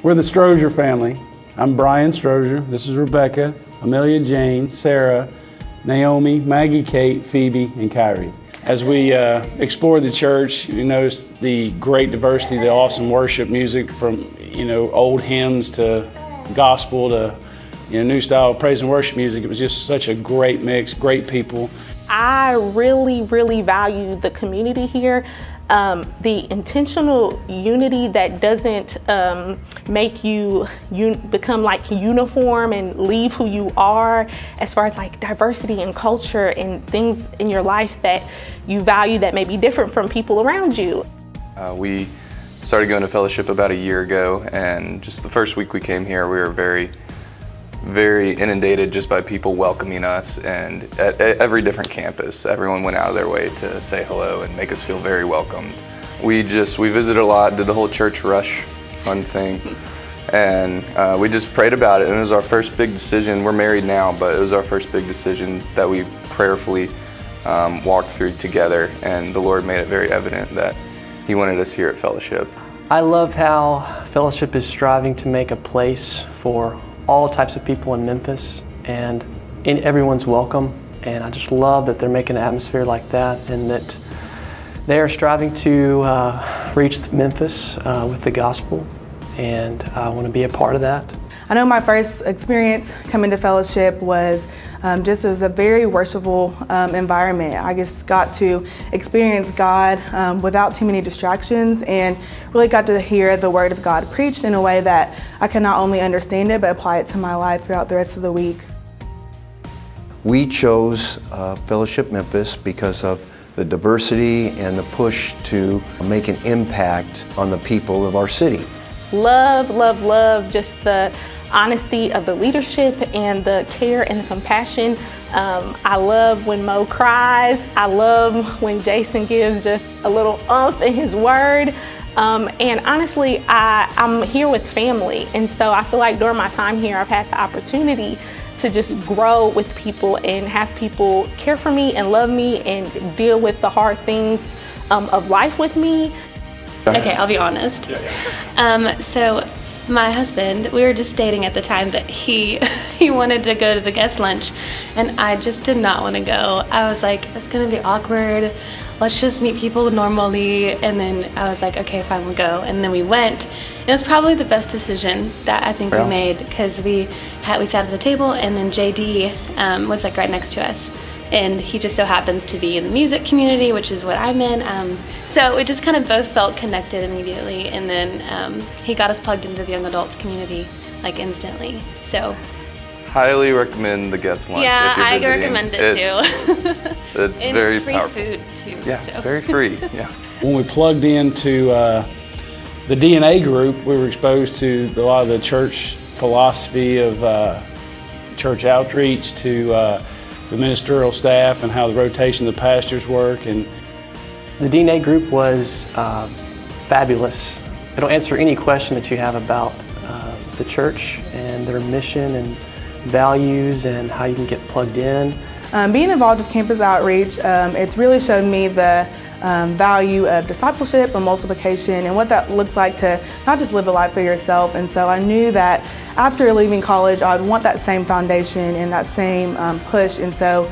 We're the Strozier family. I'm Brian Strozier. This is Rebecca, Amelia Jane, Sarah, Naomi, Maggie, Kate, Phoebe, and Kyrie. As we explored the church, you noticed the great diversity, the awesome worship music from old hymns to gospel to new style praise and worship music. It was just such a great mix, great people. I really value the community here. The intentional unity that doesn't make you become like uniform and leave who you are, as far as like diversity and culture and things in your life that you value that may be different from people around you. We started going to Fellowship about a year ago, and just the first week we came here, we were very inundated just by people welcoming us, and at every different campus, everyone went out of their way to say hello and make us feel very welcomed. We visited a lot, did the whole church rush fun thing, and we just prayed about it, and it was our first big decision. We're married now, but it was our first big decision that we prayerfully walked through together, and the Lord made it very evident that He wanted us here at Fellowship. I love how Fellowship is striving to make a place for all types of people in Memphis, and everyone's welcome. And I just love that they're making an atmosphere like that, and that they are striving to reach Memphis with the gospel, and I want to be a part of that. I know my first experience coming to Fellowship was it was a very worshipful environment. I just got to experience God without too many distractions, and really got to hear the Word of God preached in a way that I could not only understand it, but apply it to my life throughout the rest of the week. We chose Fellowship Memphis because of the diversity and the push to make an impact on the people of our city. Love just the honesty of the leadership and the care and the compassion. I love when Mo cries. I love when Jason gives just a little oomph in his word. And honestly, I'm here with family. And so I feel like during my time here, I've had the opportunity to just grow with people and have people care for me and love me and deal with the hard things of life with me. Okay, I'll be honest. So my husband, we were just dating at the time, but he wanted to go to the guest lunch, and I just did not want to go. I was like, it's gonna be awkward. Let's just meet people normally. And then I was like, okay, fine, we'll go. And then we went. It was probably the best decision that I think we made, because we sat at the table, and then JD was like right next to us. And he just so happens to be in the music community, which is what I'm in. So it just kind of both felt connected immediately. And then he got us plugged into the young adults community like instantly. So Highly recommend the guest lunch if you're visiting. I recommend it too. It's and very it's free powerful. food too. Yeah, so. very free. Yeah. When we plugged into the DNA group, we were exposed to a lot of the church philosophy of church outreach, to the ministerial staff and how the rotation of the pastors work. And the DNA group was fabulous. It'll answer any question that you have about the church and their mission and values and how you can get plugged in. Being involved with campus outreach, it's really showed me the value of discipleship and multiplication and what that looks like to not just live a life for yourself. And so I knew that after leaving college, I would want that same foundation and that same push. And so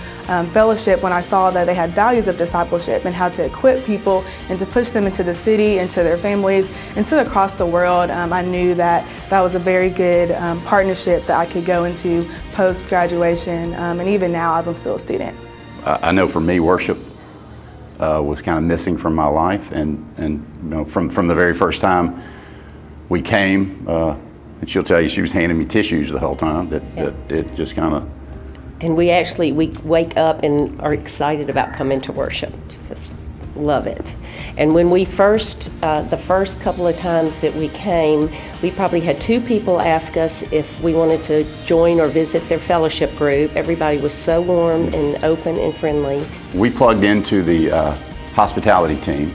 Fellowship, when I saw that they had values of discipleship and how to equip people and to push them into the city, into their families, into across the world, I knew that that was a very good partnership that I could go into post-graduation and even now as I'm still a student. I know for me, worship was kind of missing from my life, and from the very first time we came, and she'll tell you she was handing me tissues the whole time, that it just kind of. And we wake up and are excited about coming to worship. Just love it. And when we the first couple of times that we came, we probably had 2 people ask us if we wanted to join or visit their fellowship group. Everybody was so warm and open and friendly. We plugged into the hospitality team,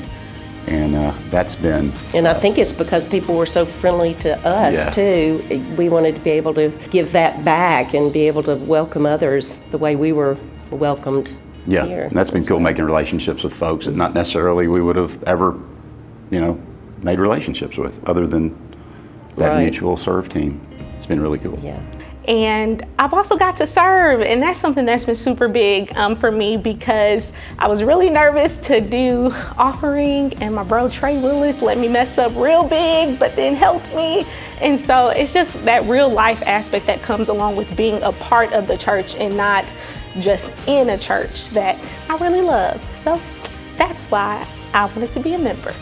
and that's been... And I think it's because people were so friendly to us too. We wanted to be able to give that back and be able to welcome others the way we were welcomed. Yeah, here. That's been cool, making relationships with folks that not necessarily we would have ever, made relationships with, other than that Right. mutual serve team. It's been really cool. Yeah. And I've also got to serve, and that's something that's been super big for me, because I was really nervous to do offering, and my bro Trey Willis let me mess up real big, but then helped me. And so it's just that real life aspect that comes along with being a part of the church and not just in a church that I really love. So that's why I wanted to be a member.